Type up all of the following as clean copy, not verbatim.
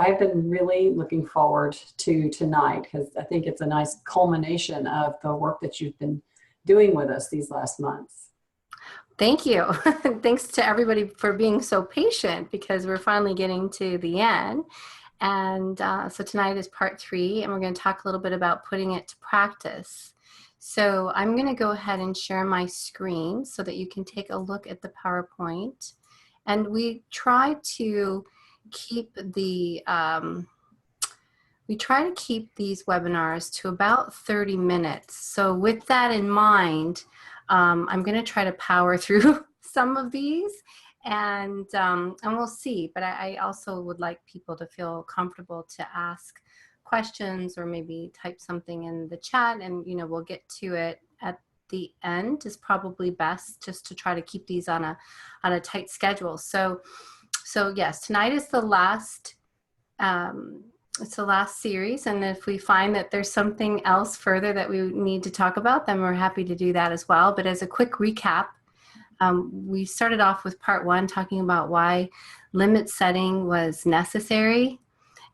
I've been really looking forward to tonight because I think it's a nice culmination of the work that you've been doing with us these last months. Thank you. Thanks to everybody for being so patient because we're finally getting to the end. And so tonight is part 3, and we're going to talk a little bit about putting it to practice. So I'm going to go ahead and share my screen so that you can take a look at the PowerPoint. And we try to keep these webinars to about 30 minutes. So with that in mind, I'm going to try to power through some of these, and we'll see. But I also would like people to feel comfortable to ask questions or maybe type something in the chat, and we'll get to it at the end. Is probably best, just to try to keep these on a tight schedule. So yes, tonight is the last. It's the last series, and if we find that there's something else further that we need to talk about, then we're happy to do that as well. But as a quick recap, we started off with part 1 talking about why limit setting was necessary,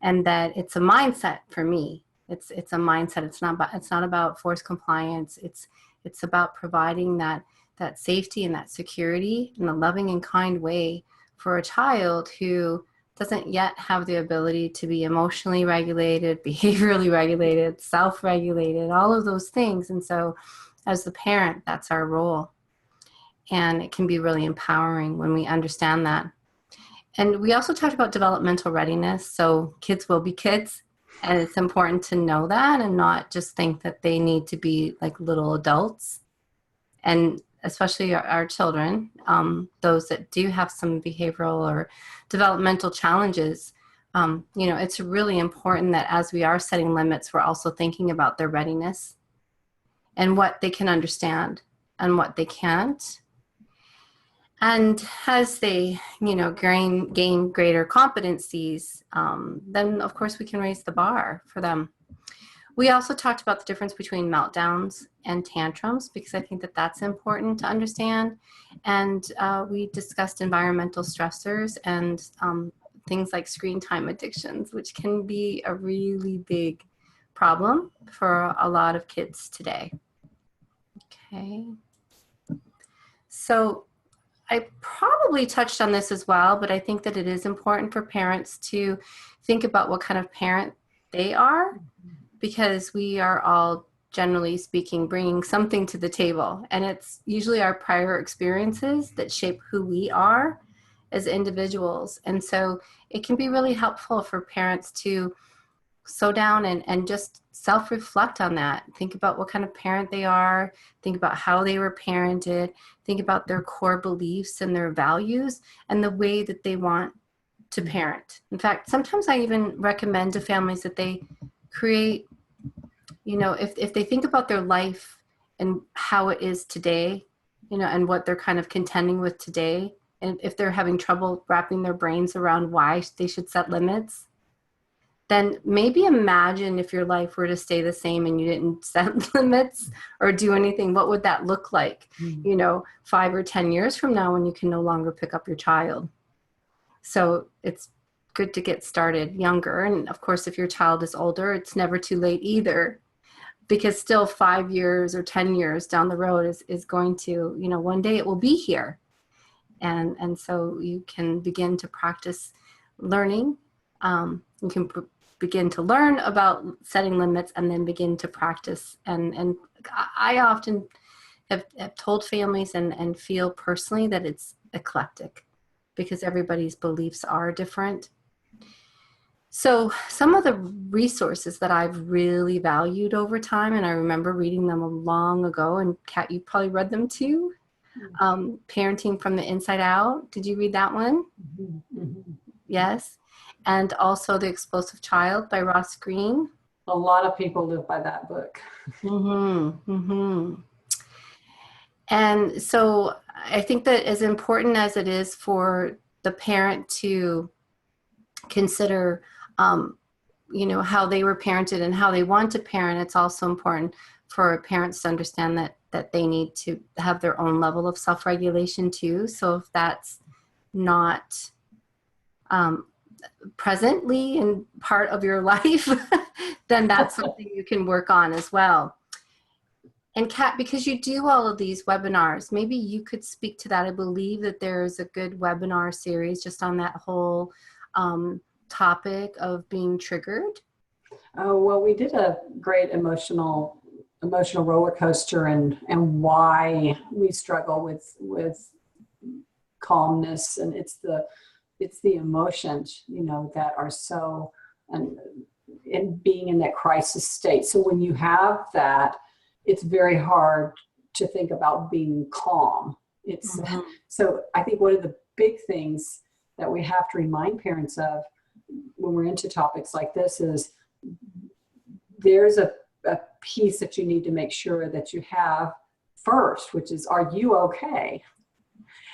and that it's a mindset for me. It's a mindset. It's not about forced compliance. It's about providing that safety and that security in a loving and kind way for a child who doesn't yet have the ability to be emotionally regulated, behaviorally regulated, self-regulated, all of those things. And so as the parent, that's our role. And it can be really empowering when we understand that. And we also talked about developmental readiness. So kids will be kids, and it's important to know that and not just think that they need to be like little adults. And especially our children, those that do have some behavioral or developmental challenges, it's really important that as we are setting limits, we're also thinking about their readiness and what they can understand and what they can't. And as they, gain greater competencies, then of course we can raise the bar for them. We also talked about the difference between meltdowns and tantrums, because I think that that's important to understand. And we discussed environmental stressors and things like screen time addictions, which can be a really big problem for a lot of kids today. Okay. So I probably touched on this as well, but I think that it is important for parents to think about what kind of parent they are, because we are all, generally speaking, bringing something to the table. And it's usually our prior experiences that shape who we are as individuals. And so it can be really helpful for parents to slow down and just self-reflect on that. Think about what kind of parent they are. Think about how they were parented. Think about their core beliefs and their values and the way that they want to parent. In fact, sometimes I even recommend to families that they create, if they think about their life and how it is today, and what they're kind of contending with today, and if they're having trouble wrapping their brains around why they should set limits, then maybe imagine if your life were to stay the same and you didn't set limits or do anything, what would that look like, 5 or 10 years from now when you can no longer pick up your child? So it's good to get started younger. And of course, if your child is older, it's never too late either, because still 5 years or 10 years down the road is going to, one day it will be here. And so you can begin to practice learning. You can begin to learn about setting limits and then begin to practice. And I often have told families and feel personally that it's eclectic, because everybody's beliefs are different. So some of the resources that I've really valued over time, and I remember reading them long ago, and Kat, you probably read them too, Parenting from the Inside Out. Did you read that one? Mm-hmm. Yes. And also The Explosive Child by Ross Greene. A lot of people live by that book. And so I think that as important as it is for the parent to consider, how they were parented and how they want to parent, it's also important for parents to understand that they need to have their own level of self-regulation too. So if that's not presently in part of your life, then that's something you can work on as well. And Kat, because you do all of these webinars, maybe you could speak to that. I believe that there's a good webinar series just on that whole topic of being triggered. Oh, well, we did a great emotional roller coaster and why we struggle with calmness, and it's the emotions, that are so, and in being in that crisis state. So when you have that, it's very hard to think about being calm. It's So I think one of the big things that we have to remind parents of when we're into topics like this is there's a piece that you need to make sure that you have first, which is, are you okay?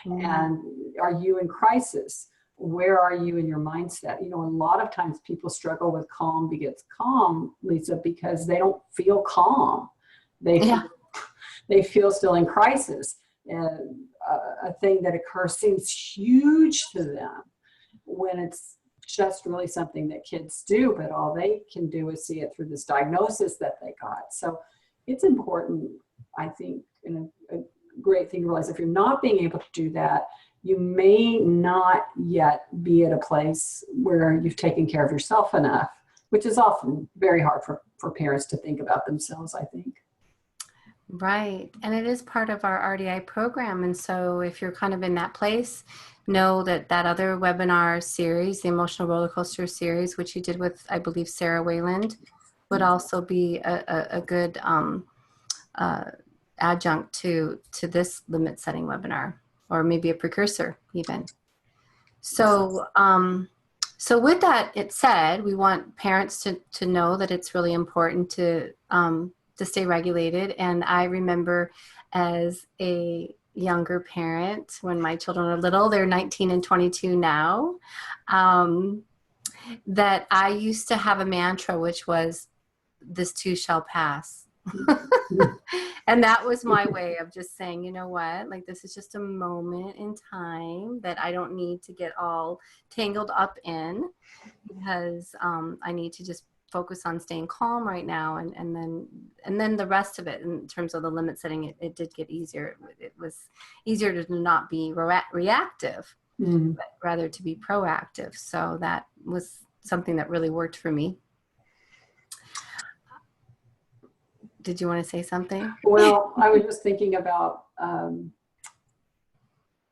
And are you in crisis? Where are you in your mindset? A lot of times people struggle with calm begets calm, Lisa, because they don't feel calm. They feel still in crisis. And a thing that occurs seems huge to them when it's just really something that kids do, but all they can do is see it through this diagnosis that they got. So it's important, I think, and a great thing to realize, if you're not being able to do that, you may not yet be at a place where you've taken care of yourself enough, which is often very hard for parents to think about themselves, I think. Right. And it is part of our RDI program. And so if you're kind of in that place, know that that other webinar series, the Emotional Roller Coaster series, which you did with, I believe, Sarah Wayland, would also be a good adjunct to this limit setting webinar, or maybe a precursor even. So, so with that it said, we want parents to know that it's really important to stay regulated. And I remember as a younger parent, when my children are little, they're 19 and 22 now, that I used to have a mantra, which was, this too shall pass. And that was my way of just saying, you know what, like, this is just a moment in time that I don't need to get all tangled up in, because I need to just focus on staying calm right now. And then the rest of it, in terms of the limit setting, it did get easier. It was easier to not be reactive, but rather to be proactive. So that was something that really worked for me. Did you want to say something? Well, I was just thinking about,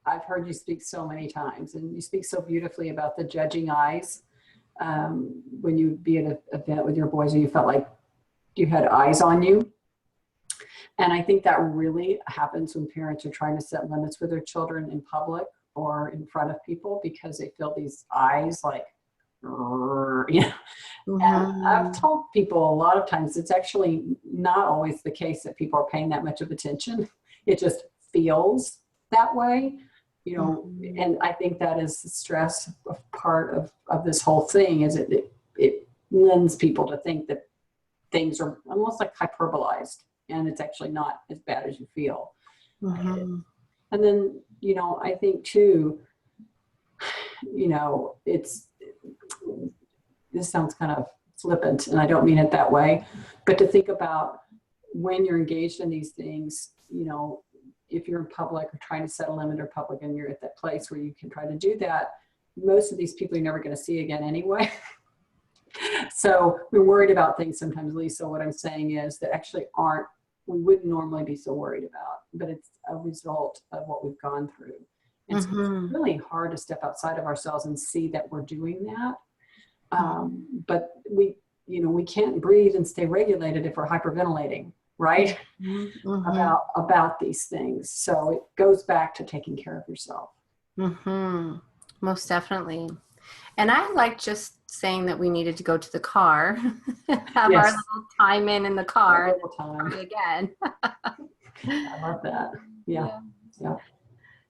I've heard you speak so many times, and you speak so beautifully about the judging eyes. When you be at an event with your boys and you felt like you had eyes on you. And I think that really happens when parents are trying to set limits with their children in public or in front of people, because they feel these eyes like, And I've told people a lot of times it's actually not always the case that people are paying that much of attention. It just feels that way, and I think that is the stress of part of this whole thing, is it lends people to think that things are almost like hyperbolized, and it's actually not as bad as you feel. And then, I think too, this sounds kind of flippant, and I don't mean it that way, but to think about when you're engaged in these things, if you're in public or trying to set a limit or public, and you're at that place where you can try to do that, most of these people you're never going to see again anyway. So we're worried about things sometimes, Lisa. What I'm saying is that actually we wouldn't normally be so worried about, but it's a result of what we've gone through. And so it's really hard to step outside of ourselves and see that we're doing that. But we can't breathe and stay regulated if we're hyperventilating, right? About these things. So it goes back to taking care of yourself. Most definitely. And I like just saying that we needed to go to the car, have our little time in the car, and again. I love that. Yeah.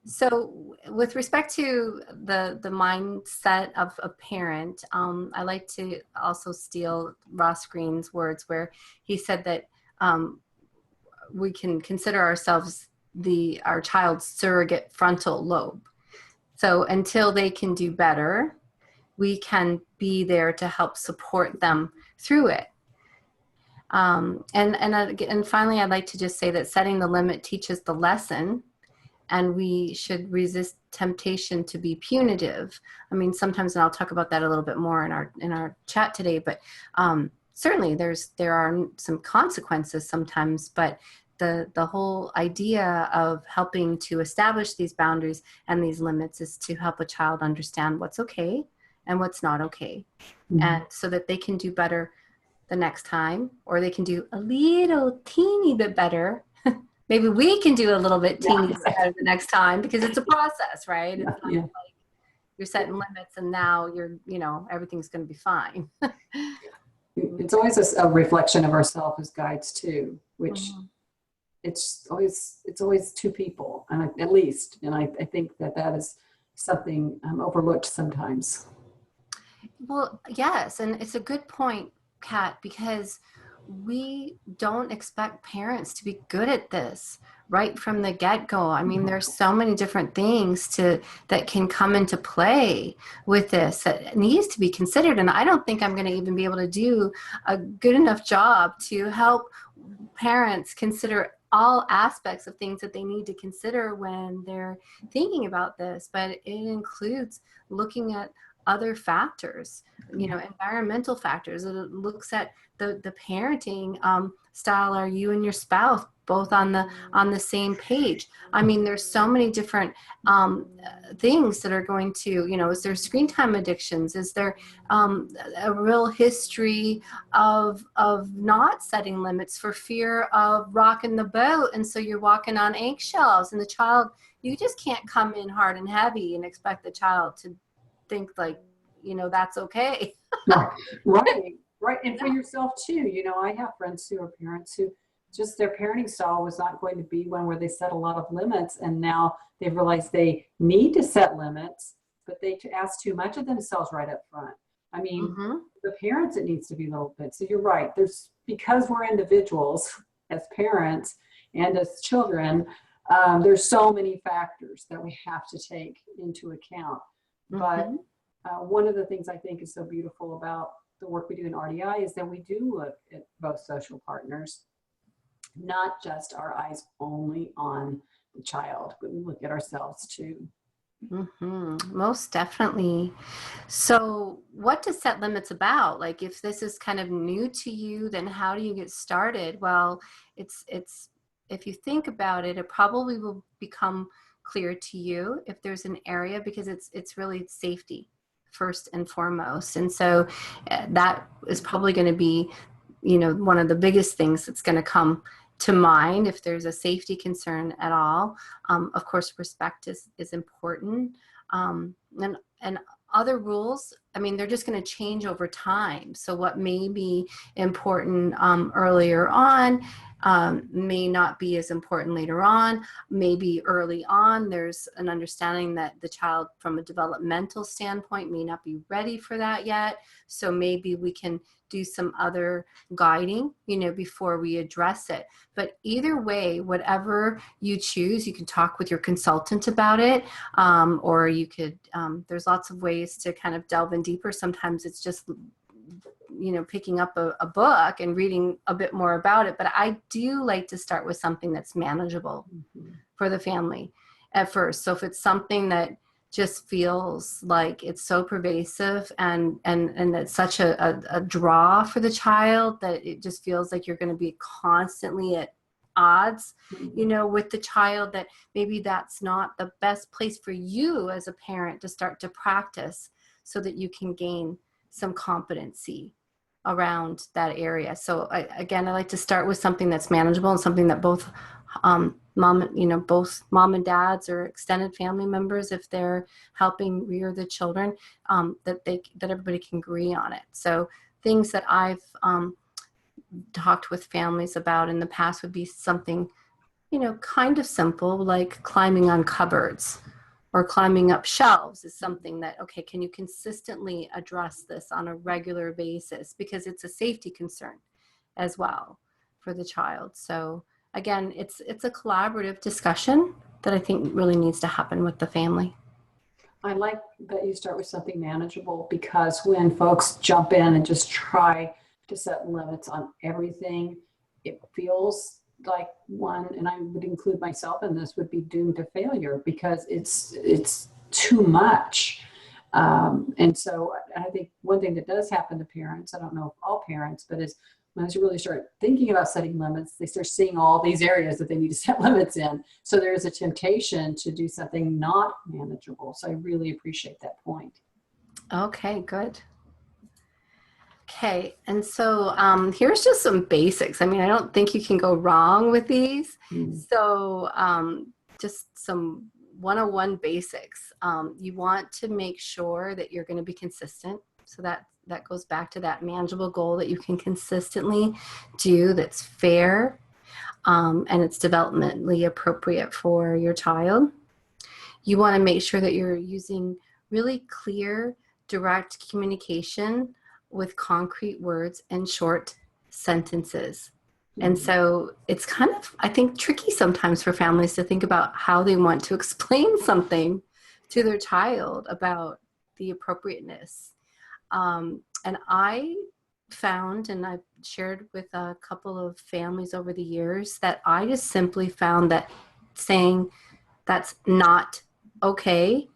So with respect to the mindset of a parent, I like to also steal Ross Green's words, where he said that we can consider ourselves our child's surrogate frontal lobe. So until they can do better, we can be there to help support them through it. And finally, I'd like to just say that setting the limit teaches the lesson, and we should resist temptation to be punitive. I mean, sometimes, and I'll talk about that a little bit more in our chat today, but certainly there are some consequences sometimes, but the whole idea of helping to establish these boundaries and these limits is to help a child understand what's okay and what's not okay. Mm-hmm. And so that they can do better the next time, or they can do a little teeny bit better. Maybe we can do a little bit teeny bit better the next time, because it's a process, right? It's not like you're setting limits and now everything's going to be fine. It's always a reflection of ourselves as guides too, which it's always two people, and at least, and I think that is something overlooked sometimes. Well, yes, and it's a good point, Kat, because we don't expect parents to be good at this right from the get-go. I mean, there's so many different things that can come into play with this that needs to be considered. And I don't think I'm going to even be able to do a good enough job to help parents consider all aspects of things that they need to consider when they're thinking about this. But it includes looking at other factors, environmental factors. It looks at the parenting style. Are you and your spouse both on the same page? I mean, there's so many different things that are going to, is there screen time addictions? Is there a real history of not setting limits for fear of rocking the boat, and so you're walking on eggshells, and the child, you just can't come in hard and heavy and expect the child to think like, that's okay. Right. And for yourself too, I have friends who are parents who just their parenting style was not going to be one where they set a lot of limits, and now they've realized they need to set limits, but they ask too much of themselves right up front. I mean, the parents, it needs to be a little bit. So you're right. Because we're individuals as parents and as children, there's so many factors that we have to take into account. But one of the things I think is so beautiful about the work we do in RDI is that we do look at both social partners, not just our eyes only on the child, but we look at ourselves too. Most definitely. So what does set limits about? Like, if this is kind of new to you, then how do you get started? Well, it's if you think about it, it probably will become clear to you if there's an area, because it's really safety first and foremost. And so that is probably going to be, one of the biggest things that's going to come to mind if there's a safety concern at all. Of course, respect is important. And other rules, I mean, they're just going to change over time. So what may be important earlier on may not be as important later on. Maybe early on, there's an understanding that the child from a developmental standpoint may not be ready for that yet. So maybe we can do some other guiding, before we address it. But either way, whatever you choose, you can talk with your consultant about it, or you could, there's lots of ways to kind of delve in deeper. Sometimes it's just, picking up a book and reading a bit more about it. But I do like to start with something that's manageable for the family at first. So if it's something that just feels like it's so pervasive and it's such a draw for the child that it just feels like you're going to be constantly at odds, with the child, that maybe that's not the best place for you as a parent to start to practice, so that you can gain some competency around that area. So I like to start with something that's manageable and something that both both mom and dads or extended family members, if they're helping rear the children, that everybody can agree on it. So things that I've talked with families about in the past would be something, kind of simple, like climbing on cupboards or climbing up shelves is something that, okay, can you consistently address this on a regular basis? Because it's a safety concern as well for the child. So again, it's a collaborative discussion that I think really needs to happen with the family. I like that you start with something manageable, because when folks jump in and just try to set limits on everything, it feels like one, and I would include myself in this, would be doomed to failure because it's too much. And so I think one thing that does happen to parents, I don't know if all parents, but is when they really start thinking about setting limits, they start seeing all these areas that they need to set limits in. So there is a temptation to do something not manageable. So I really appreciate that point. Okay, good. Okay, and so here's just some basics. I mean, I don't think you can go wrong with these. Mm. So just some 101 basics. You want to make sure that you're going to be consistent. So that goes back to that manageable goal that you can consistently do, that's fair, and it's developmentally appropriate for your child. You want to make sure that you're using really clear, direct communication with concrete words and short sentences. And so it's kind of, I think, tricky sometimes for families to think about how they want to explain something to their child about the appropriateness. And I found, and I've shared with a couple of families over the years, that I just simply found that saying that's not okay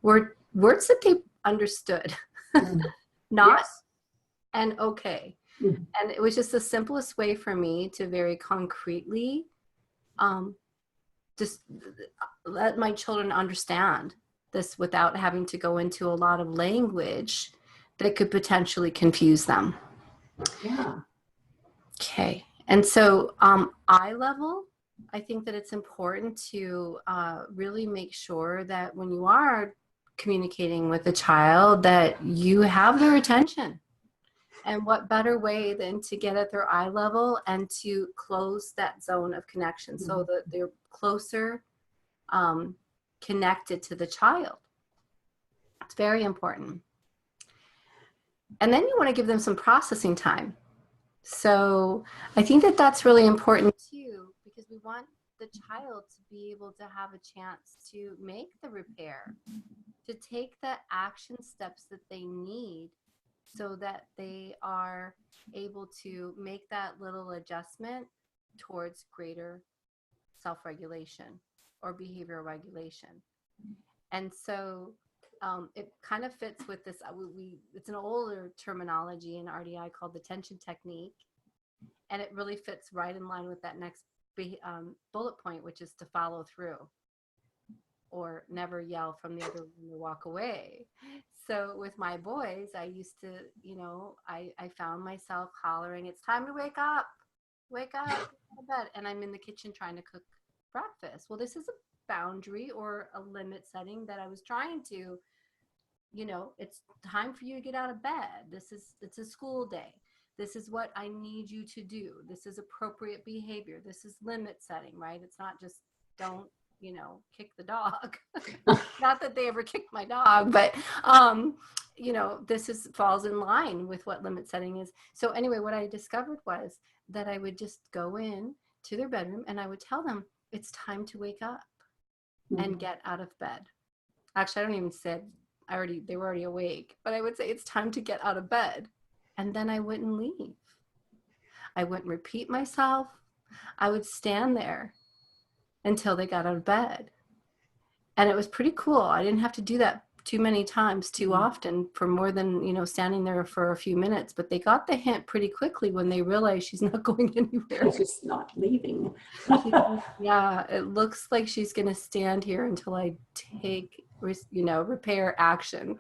were words that they understood. Mm. Not Yes. and okay. Mm. And it was just the simplest way for me to very concretely just let my children understand this without having to go into a lot of language that could potentially confuse them. Yeah. Okay. And so eye level, I think that it's important to really make sure that when you are communicating with a child, that you have their attention. And what better way than to get at their eye level and to close that zone of connection so that they're closer connected to the child. It's very important. And then you want to give them some processing time. So I think that that's really important too, because we want the child to be able to have a chance to make the repair, to take the action steps that they need so that they are able to make that little adjustment towards greater self-regulation or behavioral regulation. And so it kind of fits with this. It's an older terminology in RDI called the tension technique. And it really fits right in line with that next bullet point, which is to follow through or never yell from the other room or walk away. So with my boys, I used to, I found myself hollering, it's time to wake up, go to bed. And I'm in the kitchen trying to cook breakfast. Well, this is a boundary or a limit setting that I was trying to, it's time for you to get out of bed. It's a school day. This is what I need you to do. This is appropriate behavior. This is limit setting, right? It's not just don't, kick the dog. Not that they ever kicked my dog, but, this falls in line with what limit setting is. So anyway, what I discovered was that I would just go in to their bedroom and I would tell them it's time to wake up and get out of bed. Actually, I don't even say they were already awake, but I would say it's time to get out of bed. And then I wouldn't leave. I wouldn't repeat myself. I would stand there until they got out of bed. And it was pretty cool. I didn't have to do that too many times, too often, for more than, standing there for a few minutes. But they got the hint pretty quickly when they realized she's not going anywhere. She's not leaving. Yeah, it looks like she's going to stand here until I take, repair action.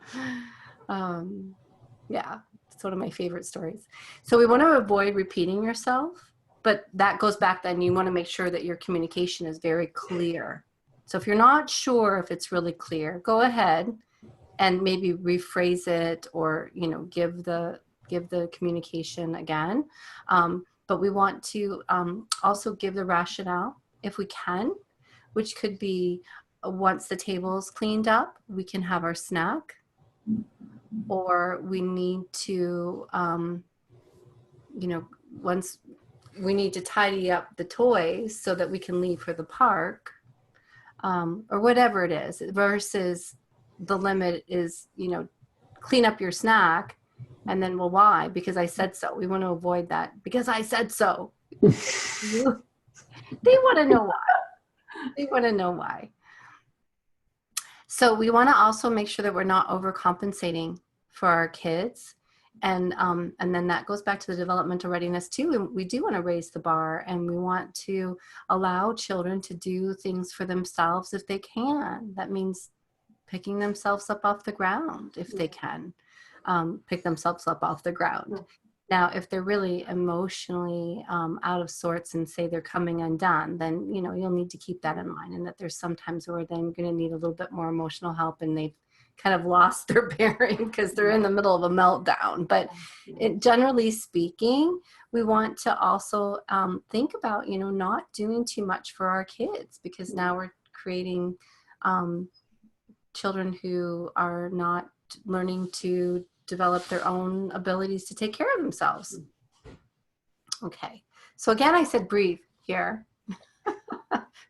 Yeah, it's one of my favorite stories. So we want to avoid repeating yourself. But that goes back then, you want to make sure that your communication is very clear. So if you're not sure if it's really clear, go ahead and maybe rephrase it or, give the communication again. But we want to also give the rationale if we can, which could be once the table is cleaned up, we can have our snack, or we need to, once we need to tidy up the toys so that we can leave for the park, or whatever it is, versus the limit is, clean up your snack. And then, well, why? Because I said so. We want to avoid that. Because I said so. They want to know why. They want to know why. So we want to also make sure that we're not overcompensating for our kids. And then that goes back to the developmental readiness too. And we do want to raise the bar, and we want to allow children to do things for themselves if they can. That means picking themselves up off the ground if they can. Pick themselves up off the ground. Now, if they're really emotionally out of sorts and say they're coming undone, then, you'll need to keep that in mind, and that there's some times where they're going to need a little bit more emotional help and they've kind of lost their bearing because they're in the middle of a meltdown. But generally speaking, we want to also think about, not doing too much for our kids, because now we're creating children who are not learning to develop their own abilities to take care of themselves. Okay. So again, I said breathe here.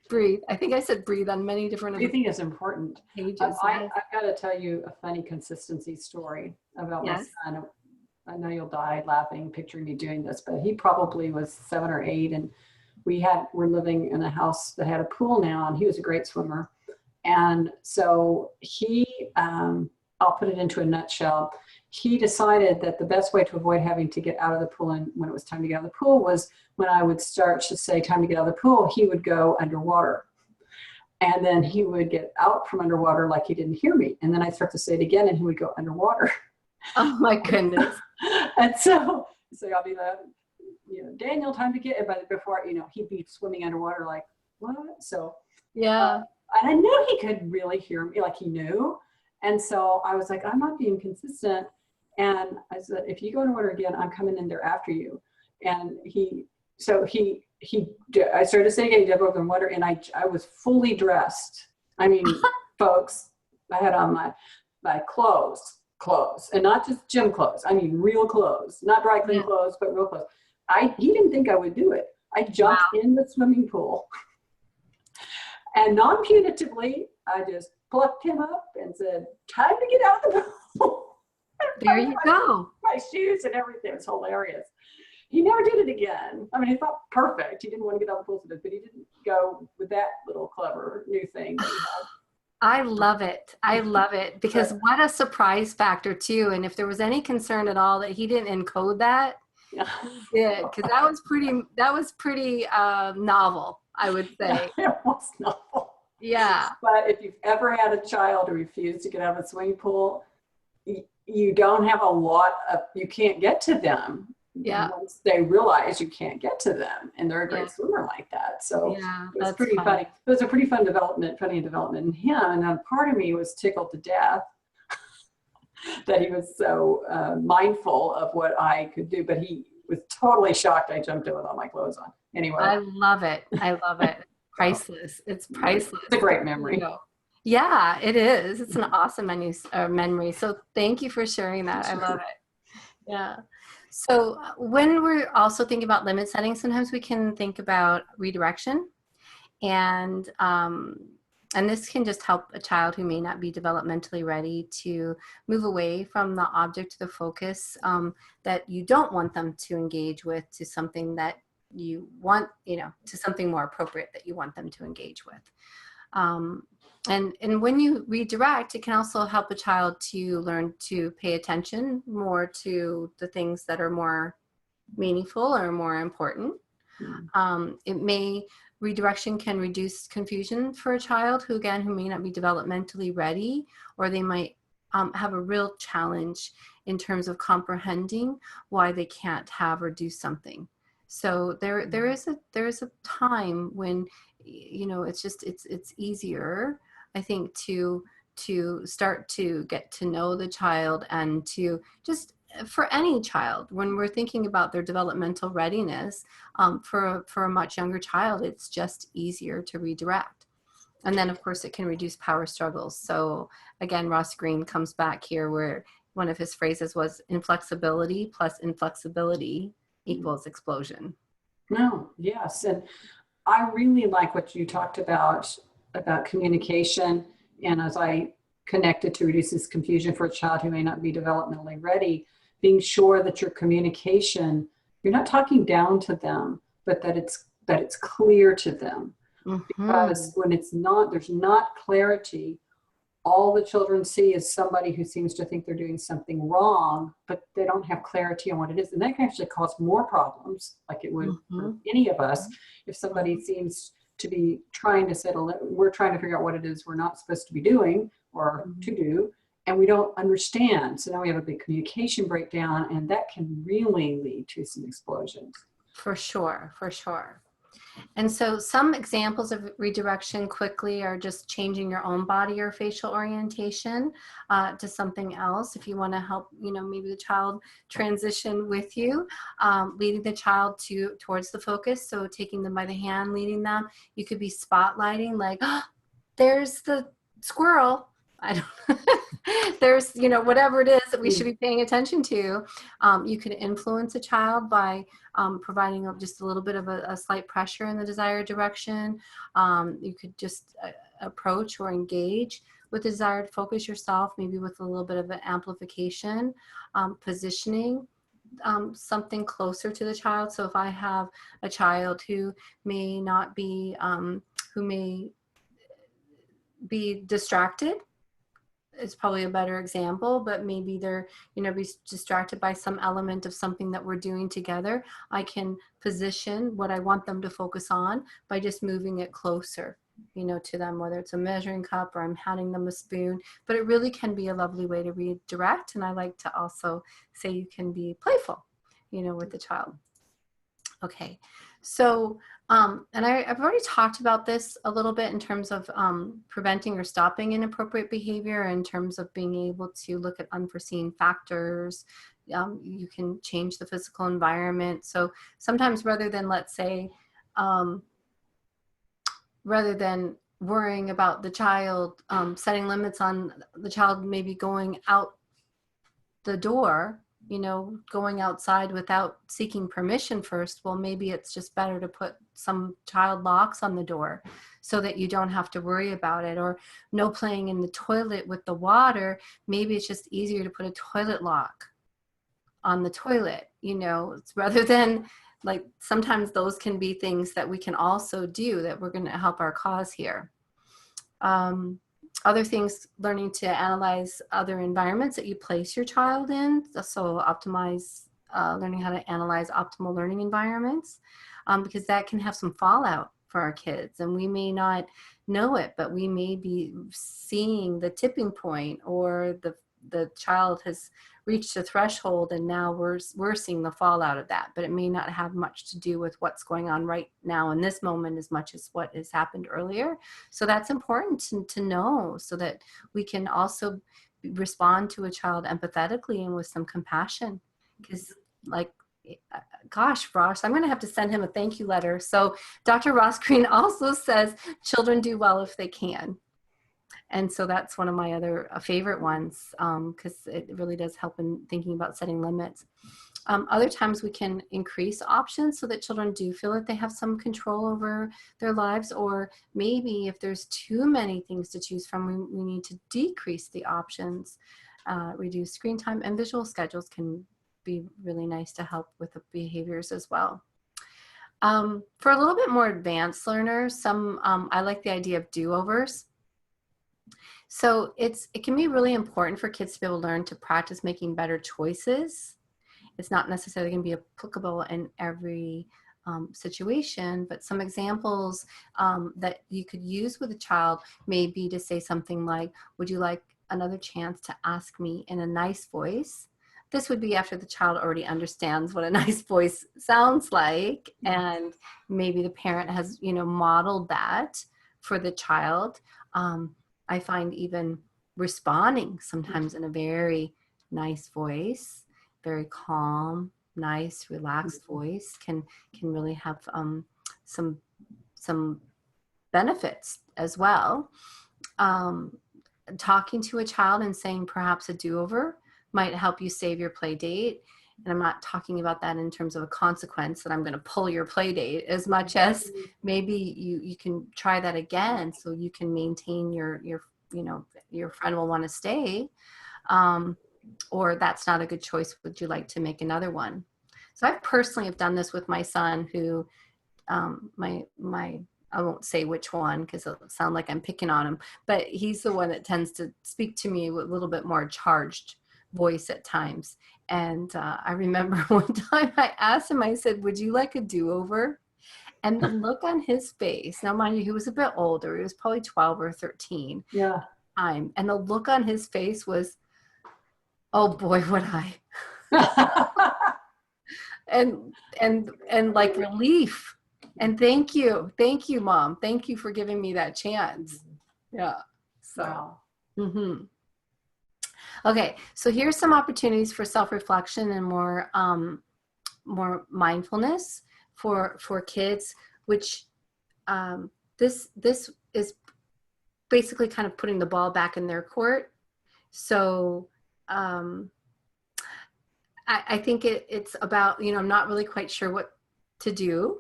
Breathe. I think I said breathe on many different Breathing is important. pages. I've got to tell you a funny consistency story about my son. I know you'll die laughing, picturing me doing this, but he probably was 7 or 8, and we're living in a house that had a pool now, and he was a great swimmer. And so I'll put it into a nutshell. He decided that the best way to avoid having to get out of the pool, and when it was time to get out of the pool, was when I would start to say time to get out of the pool, he would go underwater. And then he would get out from underwater like he didn't hear me. And then I'd start to say it again, and he would go underwater. Oh my goodness. And so I'll be like, Daniel, time to get, but before, he'd be swimming underwater like, what? So yeah. And I knew he could really hear me, like he knew. And so I was like, I'm not being consistent. And I said, if you go underwater again, I'm coming in there after you. And I started saying again, he dove over the water, and I was fully dressed. I mean, folks, I had on my clothes, and not just gym clothes. I mean, real clothes, not dry clean clothes, but real clothes. He didn't think I would do it. I jumped in the swimming pool, and non-punitively, I just plucked him up and said, time to get out of the pool. There you go. My shoes and everything. It was hilarious. He never did it again. I mean, it's not perfect. He didn't want to get out of the pool, but he didn't go with that little clever new thing that he had. I love it. I love it, because what a surprise factor too. And if there was any concern at all that he didn't encode that, he did, because that was pretty novel, I would say. It was novel. Yeah. But if you've ever had a child who refused to get out of the swimming pool, you don't have you can't get to them. Yeah. Once they realize you can't get to them, and they're a great swimmer like that. So it was pretty funny. It was a pretty funny development in him. And then part of me was tickled to death that he was so mindful of what I could do, but he was totally shocked I jumped in with all my clothes on. Anyway. I love it. Priceless. It's priceless. It's a great memory. Yeah, it is. It's an awesome memory. So thank you for sharing that. I love it. Yeah. So when we're also thinking about limit setting, sometimes we can think about redirection, and this can just help a child who may not be developmentally ready to move away from the object, the focus that you don't want them to engage with, to something that you want, to something more appropriate that you want them to engage with. And when you redirect, it can also help a child to learn to pay attention more to the things that are more meaningful or more important. Redirection can reduce confusion for a child who may not be developmentally ready, or they might have a real challenge in terms of comprehending why they can't have or do something. So there is a time when it's easier, I think, to start to get to know the child, and to just, for any child, when we're thinking about their developmental readiness, for a much younger child, it's just easier to redirect. And then of course it can reduce power struggles. So again, Ross Greene comes back here, where one of his phrases was inflexibility plus inflexibility equals explosion. No, yes. And I really like what you talked about communication. And as I connected to reduces confusion for a child who may not be developmentally ready, being sure that your communication, you're not talking down to them, but that it's clear to them. Because when it's not, there's not clarity, all the children see is somebody who seems to think they're doing something wrong, but they don't have clarity on what it is. And that can actually cause more problems, like it would for any of us, if somebody seems to be trying to settle it. We're trying to figure out what it is we're not supposed to be doing or to do, and we don't understand. So now we have a big communication breakdown, and that can really lead to some explosions. For sure, for sure. And so some examples of redirection quickly are just changing your own body or facial orientation to something else. If you want to help, maybe the child transition with you, leading the child towards the focus. So taking them by the hand, leading them. You could be spotlighting, like, oh, there's the squirrel. I don't there's, whatever it is that we should be paying attention to. You can influence a child by providing just a little bit of a slight pressure in the desired direction. You could just approach or engage with the desired focus yourself, maybe with a little bit of an amplification, positioning something closer to the child. So if I have a child who may not be, who may be distracted, is probably a better example, but maybe they're, be distracted by some element of something that we're doing together. I can position what I want them to focus on by just moving it closer, to them, whether it's a measuring cup or I'm handing them a spoon, but it really can be a lovely way to redirect. And I like to also say you can be playful, with the child. Okay. So, and I've already talked about this a little bit in terms of preventing or stopping inappropriate behavior, in terms of being able to look at unforeseen factors. You can change the physical environment. So sometimes rather than, let's say, rather than worrying about the child, setting limits on the child maybe going out the door, going outside without seeking permission first, well, maybe it's just better to put some child locks on the door so that you don't have to worry about it. Or no playing in the toilet with the water. Maybe it's just easier to put a toilet lock on the toilet, it's rather than, like, sometimes those can be things that we can also do that we're going to help our cause here. Other things, learning to analyze other environments that you place your child in. So learning how to analyze optimal learning environments, because that can have some fallout for our kids. And we may not know it, but we may be seeing the tipping point, or the child has reached a threshold, and now we're seeing the fallout of that. But it may not have much to do with what's going on right now in this moment as much as what has happened earlier. So that's important to know, so that we can also respond to a child empathetically and with some compassion. Because, like, gosh, Ross, I'm going to have to send him a thank you letter. So Dr. Ross Green also says children do well if they can. And so that's one of my other favorite ones, because it really does help in thinking about setting limits. Other times we can increase options so that children do feel that they have some control over their lives, or maybe if there's too many things to choose from, we need to decrease the options, reduce screen time, and visual schedules can be really nice to help with the behaviors as well. For a little bit more advanced learners, I like the idea of do-overs. So it can be really important for kids to be able to learn to practice making better choices. It's not necessarily going to be applicable in every situation, but some examples that you could use with a child may be to say something like, would you like another chance to ask me in a nice voice? This would be after the child already understands what a nice voice sounds like, and maybe the parent has, modeled that for the child. I find even responding sometimes in a very nice voice, very calm, nice, relaxed voice can really have some benefits as well. Talking to a child and saying perhaps a do-over might help you save your play date. And I'm not talking about that in terms of a consequence that I'm going to pull your play date, as much as maybe you can try that again so you can maintain your your friend will want to stay, or that's not a good choice. Would you like to make another one? So I personally have done this with my son, who I won't say which one because it'll sound like I'm picking on him, but he's the one that tends to speak to me with a little bit more charged voice at times. And I remember one time I asked him, I said, would you like a do-over? And the look on his face, now mind you, he was a bit older. He was probably 12 or 13. Yeah. And the look on his face was, oh boy, would I. and like relief. And thank you, Mom. Thank you for giving me that chance. Yeah. So. Wow. Mm-hmm. Okay, so here's some opportunities for self-reflection and more mindfulness for kids, which this is basically kind of putting the ball back in their court. So I think it's about, I'm not really quite sure what to do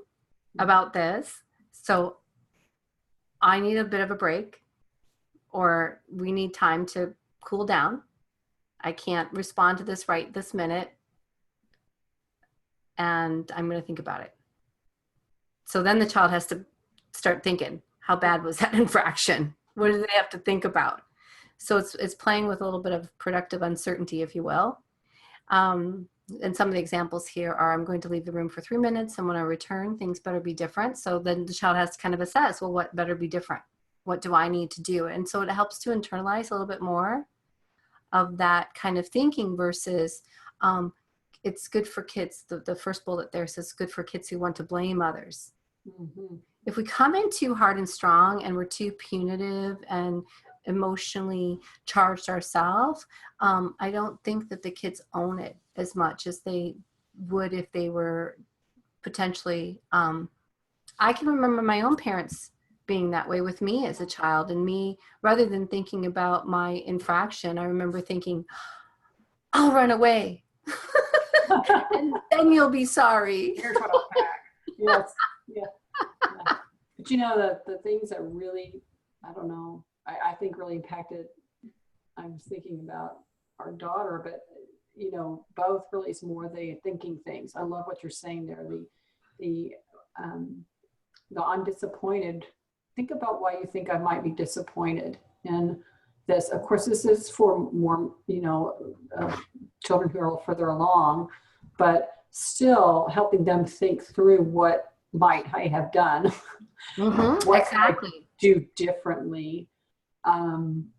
about this. So I need a bit of a break, or we need time to cool down. I can't respond to this right this minute, and I'm going to think about it. So then the child has to start thinking, how bad was that infraction? What do they have to think about? So it's playing with a little bit of productive uncertainty, if you will. And some of the examples here are, I'm going to leave the room for 3 minutes, and when I return, things better be different. So then the child has to kind of assess, well, what better be different? What do I need to do? And so it helps to internalize a little bit more of that kind of thinking versus it's good for kids. The first bullet there says good for kids who want to blame others. Mm-hmm. If we come in too hard and strong and we're too punitive and emotionally charged ourselves, I don't think that the kids own it as much as they would if they were potentially, I can remember my own parents being that way with me as a child, and me, rather than thinking about my infraction, I remember thinking, I'll run away and then you'll be sorry. Here's what I'll pack. Yes. Yeah. But the things that really, I don't know, I think really impacted, I was thinking about our daughter, but both really is more the thinking things. I love what you're saying there. The I'm disappointed. Think about why you think I might be disappointed in this. Of course, this is for more, children who are further along, but still helping them think through what might I have done. Mm-hmm, what exactly. can I do differently? And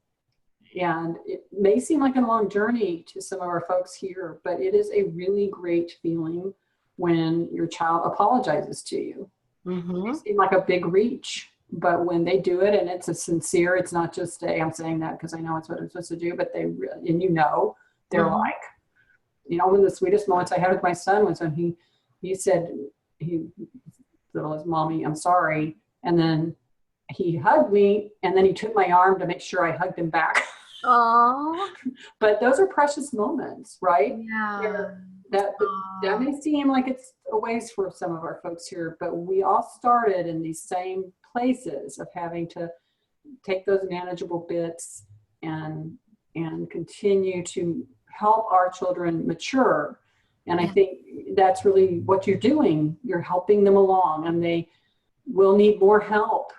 it may seem like a long journey to some of our folks here, but it is a really great feeling when your child apologizes to you. Mm-hmm. It seems like a big reach, but when they do it and it's a sincere, it's not just I'm saying that because I know it's what I'm supposed to do, but they really, and they're mm-hmm. like, one of the sweetest moments I had with my son was when he said, he told his mommy, I'm sorry. And then he hugged me, and then he took my arm to make sure I hugged him back. Oh, but those are precious moments, right? Yeah. That may seem like it's a ways for some of our folks here, but we all started in these same places of having to take those manageable bits and continue to help our children mature. And I think that's really what you're doing. You're helping them along, and they will need more help.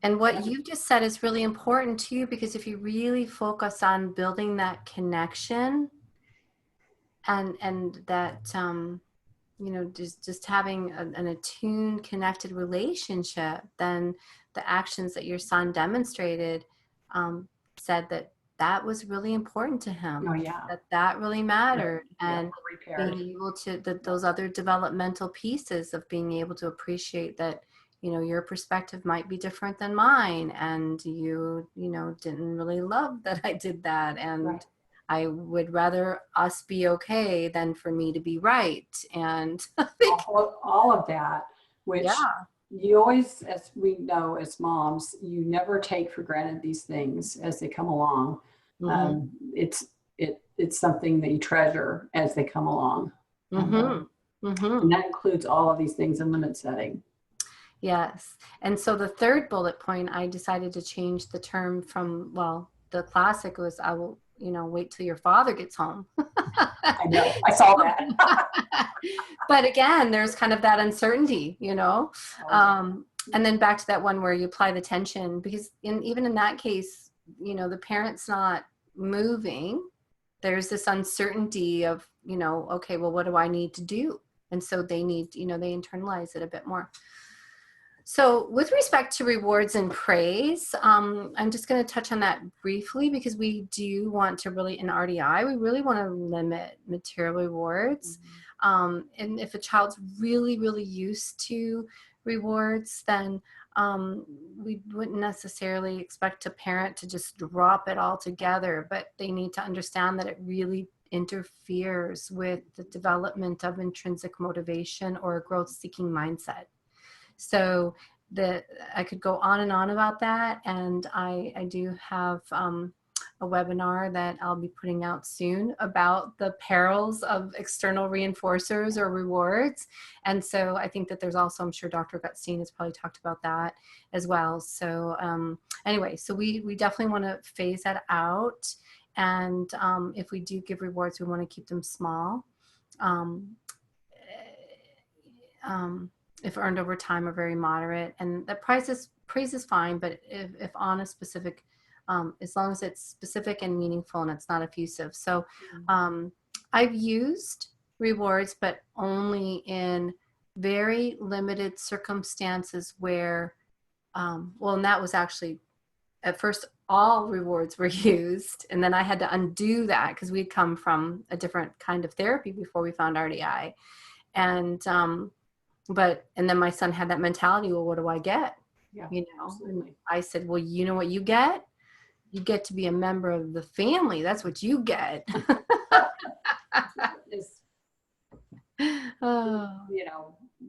And what you just said is really important too, because if you really focus on building that connection and that, just having an attuned, connected relationship, then the actions that your son demonstrated said that was really important to him. Oh, yeah. That really mattered. Yeah. And being able to, those other developmental pieces of being able to appreciate that, your perspective might be different than mine, and you didn't really love that I did that, and right. I would rather us be okay than for me to be right. And I think all of that, which you always, as we know as moms, you never take for granted these things as they come along. Mm-hmm. It's something that you treasure as they come along. Mm-hmm. And that includes all of these things in limit setting. Yes. And so the third bullet point, I decided to change the term from, well, the classic was, I will, wait till your father gets home. I know, I saw that. But again, there's kind of that uncertainty, Oh, and then back to that one where you apply the tension, because even in that case, the parent's not moving. There's this uncertainty of, okay, well, what do I need to do? And so they need, they internalize it a bit more. So with respect to rewards and praise, I'm just going to touch on that briefly, because we do want to really, in RDI, we really want to limit material rewards. And if a child's really, really used to rewards, then we wouldn't necessarily expect a parent to just drop it all together, but they need to understand that it really interferes with the development of intrinsic motivation or a growth-seeking mindset. So I could go on and on about that. And I do have a webinar that I'll be putting out soon about the perils of external reinforcers or rewards. And so I think that there's also, I'm sure Dr. Gutstein has probably talked about that as well. So anyway, so we definitely want to phase that out. And if we do give rewards, we want to keep them small. If earned over time, are very moderate, and the praise is fine, but if on a specific, as long as it's specific and meaningful and it's not effusive. So I've used rewards, but only in very limited circumstances where, well, and that was actually, at first, all rewards were used, and then I had to undo that because we'd come from a different kind of therapy before we found RDI. And and then my son had that mentality, well, what do I get? yeah, And I said, well, you know what you get? You get to be a member of the family. That's what you get.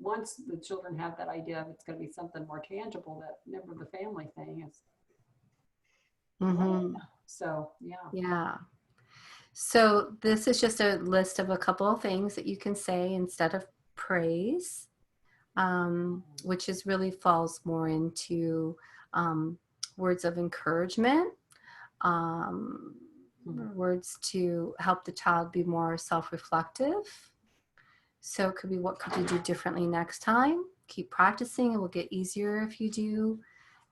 Once the children have that idea, it's going to be something more tangible, that member of the family thing is. So, yeah. Yeah. So this is just a list of a couple of things that you can say instead of praise. Which is really falls more into words of encouragement, words to help the child be more self-reflective. So it could be, what could you do differently next time? Keep practicing. It will get easier if you do.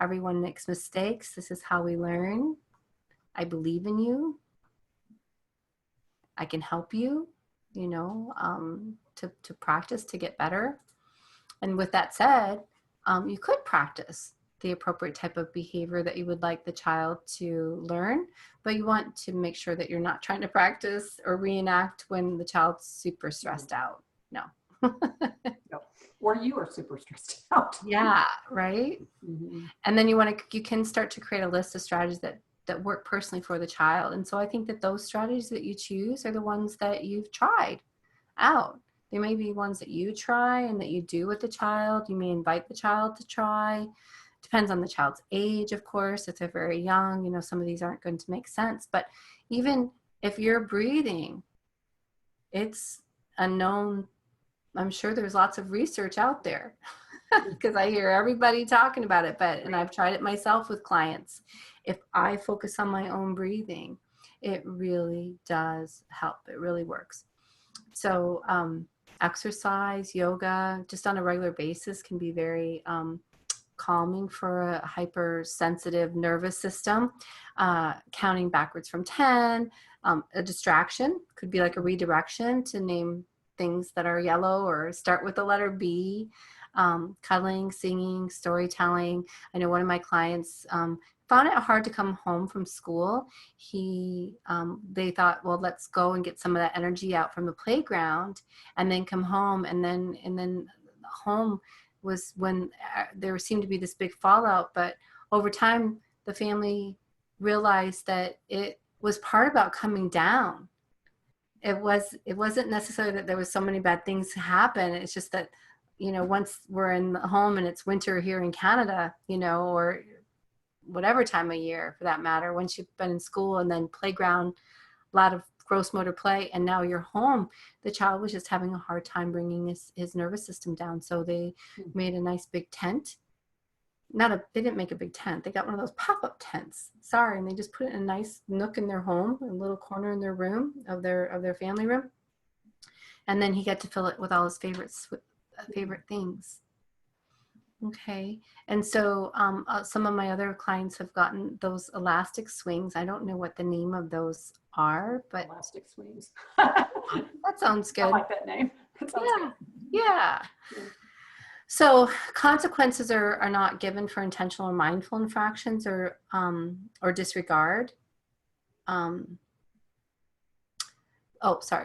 Everyone makes mistakes. This is how we learn. I believe in you. I can help you, to practice to get better. And with that said, you could practice the appropriate type of behavior that you would like the child to learn, but you want to make sure that you're not trying to practice or reenact when the child's super stressed out. No. No. Or you are super stressed out. Yeah, right? And then you can start to create a list of strategies that work personally for the child. And so I think that those strategies that you choose are the ones that you've tried out. There may be ones that you try and that you do with the child. You may invite the child to try. Depends on the child's age, of course. If they're very young, some of these aren't going to make sense. But even if you're breathing, it's a known, I'm sure there's lots of research out there because I hear everybody talking about it. And I've tried it myself with clients. If I focus on my own breathing, it really does help. It really works. So exercise, yoga, just on a regular basis can be very calming for a hypersensitive nervous system. Counting backwards from 10, a distraction could be like a redirection to name things that are yellow or start with the letter B. Cuddling, singing, storytelling. I know one of my clients found it hard to come home from school. They thought, well, let's go and get some of that energy out from the playground and then come home. And then home was when there seemed to be this big fallout. But over time, the family realized that it was part about coming down. It wasn't necessarily that there was so many bad things happen. It's just that, once we're in the home and it's winter here in Canada, or whatever time of year for that matter, once you've been in school and then playground, a lot of gross motor play, and now you're home. The child was just having a hard time bringing his nervous system down. So they made a nice big tent. They didn't make a big tent. They got one of those pop-up tents. Sorry. And they just put it in a nice nook in their home, a little corner in their room, of their family room. And then he got to fill it with all his favorite things. Okay. And so some of my other clients have gotten those elastic swings. I don't know what the name of those are, but Elastic swings. that sounds good. I like that name. That sounds Yeah. good. Yeah. So consequences are not given for intentional or mindful infractions or disregard.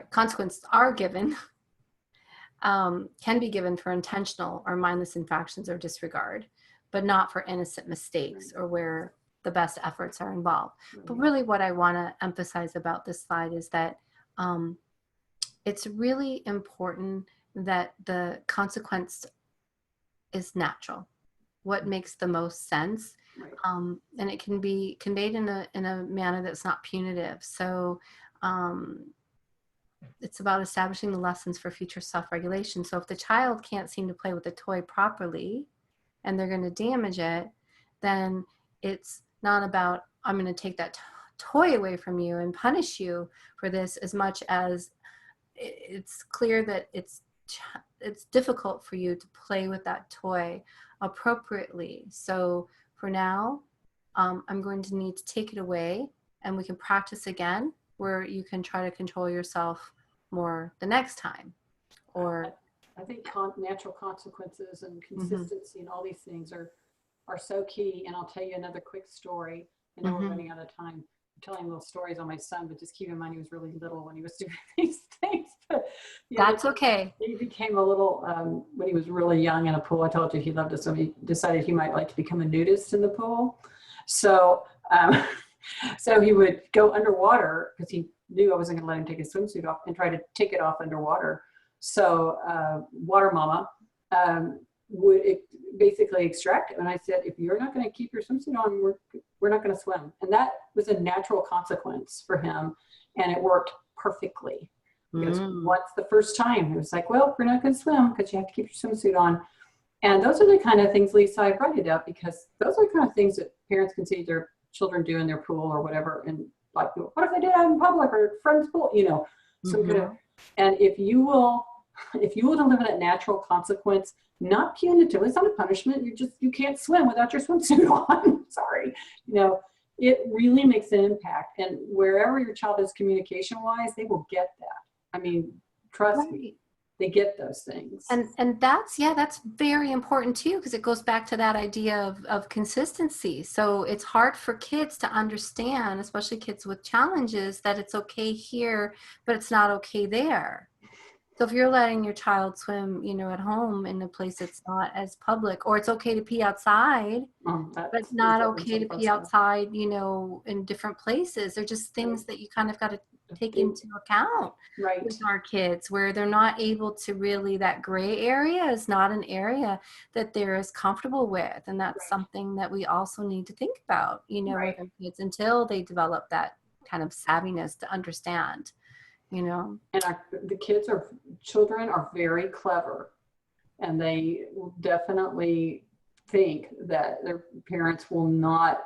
Consequences are given, can be given for intentional or mindless infractions or disregard, but not for innocent mistakes or where the best efforts are involved. But really what I want to emphasize about this slide is that it's really important that the consequence is natural, what makes the most sense, Right. And it can be conveyed in a manner that's not punitive. So it's about establishing the lessons for future self-regulation. So if the child can't seem to play with the toy properly and they're going to damage it, then it's not about, I'm going to take that toy away from you and punish you for this, as much as it's clear that it's difficult for you to play with that toy appropriately. So for now, I'm going to need to take it away, and we can practice again where you can try to control yourself more the next time. Or I think natural consequences and consistency and all these things are so key. And I'll tell you another quick story. I know we're running out of time. I'm telling little stories on my son, but just keep in mind he was really little when he was doing these things. But that's okay. He became a little, when he was really young in a pool. I told you he loved it, so he decided he might like to become a nudist in the pool. So, so he would go underwater because he knew I wasn't going to let him take his swimsuit off, and try to take it off underwater. So water mama would basically extract it. And I said, if you're not going to keep your swimsuit on, we're not going to swim. And that was a natural consequence for him. And it worked perfectly. Because once the first time, it was like, well, we're not going to swim because you have to keep your swimsuit on. And those are the kind of things, Lisa, I brought it up because those are the kind of things that parents can see their children do in their pool or whatever. And like, what if they did that in public or friend's pool, some kind of, and if you will deliver that natural consequence, not punitive, it's not a punishment. You can't swim without your swimsuit on. Sorry. It really makes an impact. And wherever your child is communication wise, they will get that. I mean, trust me, they get those things. And that's very important too, because it goes back to that idea of consistency. So it's hard for kids to understand, especially kids with challenges, that it's okay here, but it's not okay there. So if you're letting your child swim, at home in a place that's not as public, or it's okay to pee outside, but it's not okay to pee outside, in different places. They're just things that you kind of got to take into account with our kids, where they're not able to really, that gray area is not an area that they're as comfortable with. And that's something that we also need to think about, with our kids until they develop that kind of savviness to understand. And the children are very clever, and they will definitely think that their parents will not,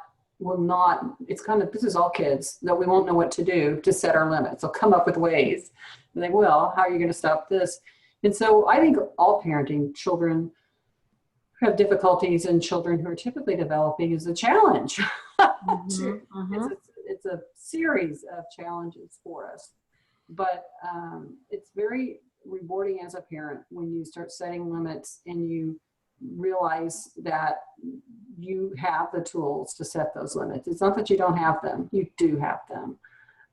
it's kind of, this is all kids, that we won't know what to do to set our limits. They'll come up with ways, and they will, how are you going to stop this? And so I think all parenting, children who have difficulties and children who are typically developing, is a challenge. It's a series of challenges for us. But it's very rewarding as a parent when you start setting limits and you realize that you have the tools to set those limits. It's not that you don't have them. You do have them.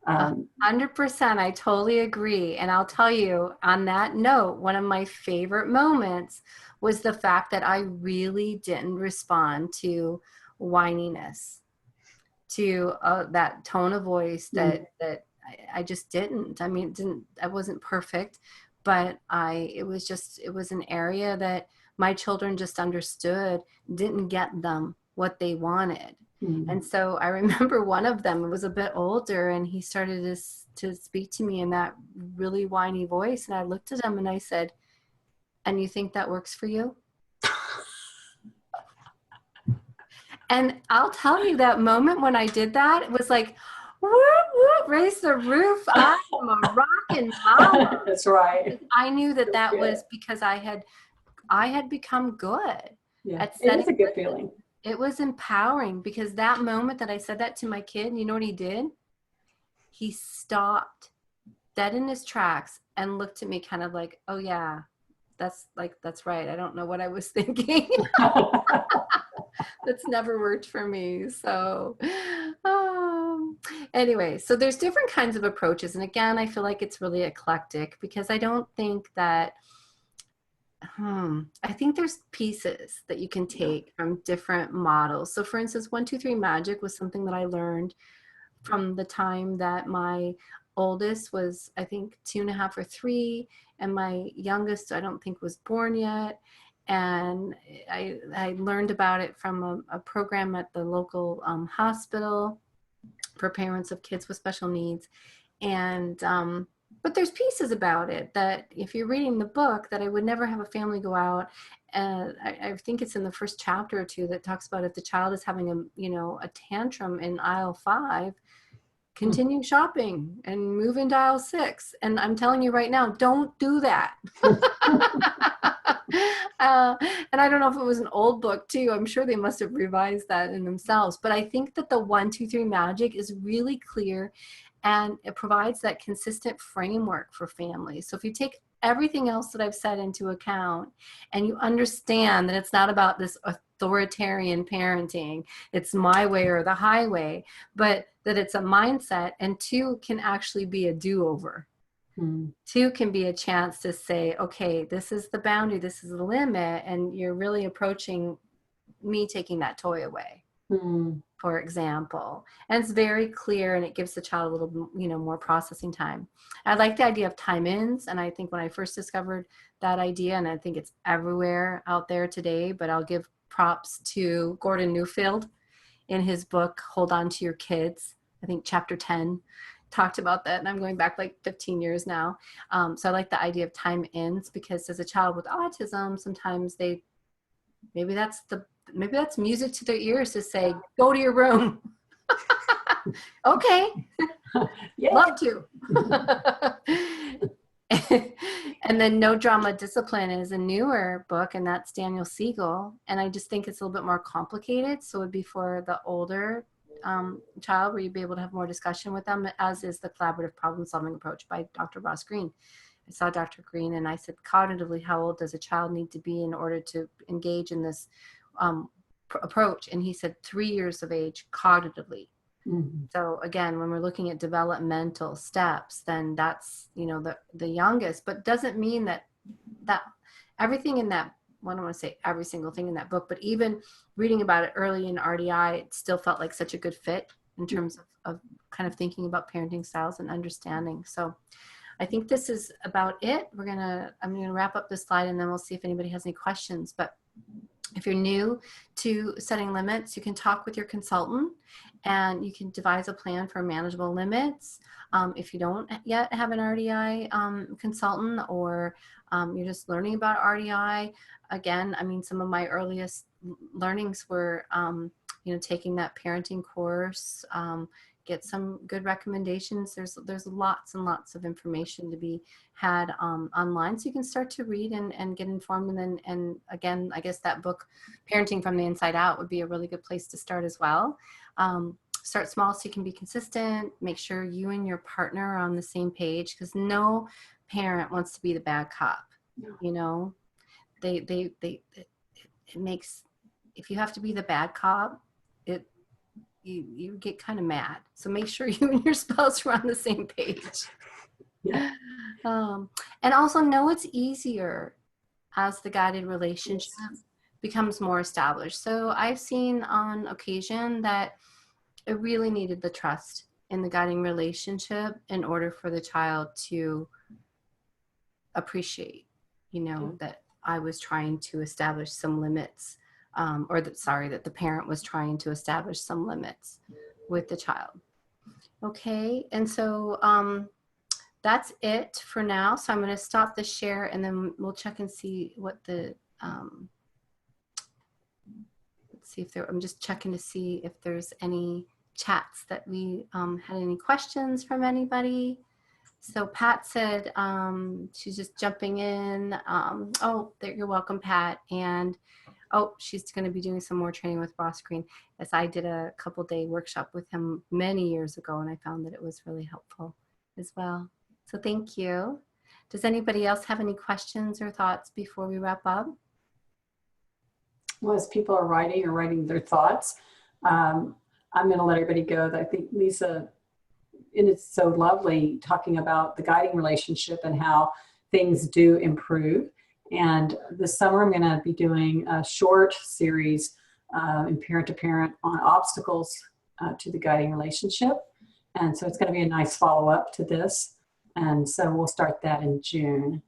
100%. I totally agree. And I'll tell you, on that note, one of my favorite moments was the fact that I really didn't respond to whininess, to that tone of voice that I just didn't. I mean, I wasn't perfect, but it was an area that my children just understood, didn't get them what they wanted. And so I remember one of them was a bit older, and he started to speak to me in that really whiny voice. And I looked at him and I said, "And you think that works for you?" And I'll tell you, that moment when I did that, it was like, whoop, whoop, raise the roof. I am a rockin' mama. That's right. I knew that that was because I had become good at It setting. is a good feeling. It was empowering, because that moment that I said that to my kid, you know what he did? He stopped dead in his tracks and looked at me kind of like, oh yeah, that's right. I don't know what I was thinking. That's never worked for me. So anyway, so there's different kinds of approaches. And again, I feel like it's really eclectic, because I don't think that, I think there's pieces that you can take from different models. So for instance, 1, 2, 3 magic was something that I learned from the time that my oldest was, I think, 2.5 or 3, and my youngest, I don't think, was born yet. And I learned about it from a program at the local hospital for parents of kids with special needs. And but there's pieces about it that, if you're reading the book, that I would never have a family go out. And I think it's in the first chapter or two that talks about, if the child is having a tantrum in aisle 5, continue shopping and move into aisle 6. And I'm telling you right now, don't do that. And I don't know if it was an old book too. I'm sure they must have revised that in themselves. But I think that the 1, 2, 3 magic is really clear, and it provides that consistent framework for families. So if you take everything else that I've said into account, and you understand that it's not about this authoritarian parenting, it's my way or the highway, but that it's a mindset, and 2 can actually be a do-over. 2 can be a chance to say, okay, this is the boundary, this is the limit, and you're really approaching me taking that toy away, for example. And it's very clear, and it gives the child a little, more processing time. I like the idea of time-ins, and I think when I first discovered that idea, and I think it's everywhere out there today, but I'll give props to Gordon Newfield in his book, Hold On to Your Kids. I think chapter 10 talked about that, and I'm going back like 15 years now. So I like the idea of time ins, because as a child with autism, sometimes maybe that's music to their ears to say, go to your room. Okay. Love to. And then No Drama Discipline is a newer book, and that's Daniel Siegel. And I just think it's a little bit more complicated. So it would be for the older child, where you'd be able to have more discussion with them, as is the Collaborative Problem Solving Approach by Dr. Ross Green. I saw Dr. Green and I said, cognitively, how old does a child need to be in order to engage in this approach? And he said 3 years of age cognitively. So again, when we're looking at developmental steps, then that's, the youngest, but doesn't mean that everything in that, well, I don't want to say every single thing in that book, but even reading about it early in RDI, it still felt like such a good fit in terms of kind of thinking about parenting styles and understanding. So I think this is about it. I'm going to wrap up this slide, and then we'll see if anybody has any questions. But if you're new to setting limits, you can talk with your consultant, and you can devise a plan for manageable limits. If you don't yet have an RDI consultant, or you're just learning about RDI, again, some of my earliest learnings were, taking that parenting course, get some good recommendations. There's lots and lots of information to be had online, so you can start to read and get informed. And again, I guess that book, Parenting from the Inside Out, would be a really good place to start as well. Start small so you can be consistent. Make sure you and your partner are on the same page, because no parent wants to be the bad cop. It makes, if you have to be the bad cop, you get kind of mad. So make sure you and your spouse are on the same page. Yeah. And also know it's easier as the guided relationship becomes more established. So I've seen on occasion that it really needed the trust in the guiding relationship in order for the child to appreciate, that I was trying to establish some limits that the parent was trying to establish some limits with the child. Okay, and so that's it for now. So I'm going to stop the share, and then we'll check and see what the, let's see if there, I'm just checking to see if there's any chats that we had any questions from anybody. So Pat said she's just jumping in. Oh, you're welcome, Pat. And oh, she's going to be doing some more training with Boss Green. As I did a couple-day workshop with him many years ago, and I found that it was really helpful as well. So thank you. Does anybody else have any questions or thoughts before we wrap up? Well, as people are writing their thoughts, I'm going to let everybody go. I think Lisa, and it's so lovely talking about the guiding relationship and how things do improve. And this summer, I'm going to be doing a short series in parent to parent on obstacles to the guiding relationship. And so it's going to be a nice follow-up to this. And so we'll start that in June.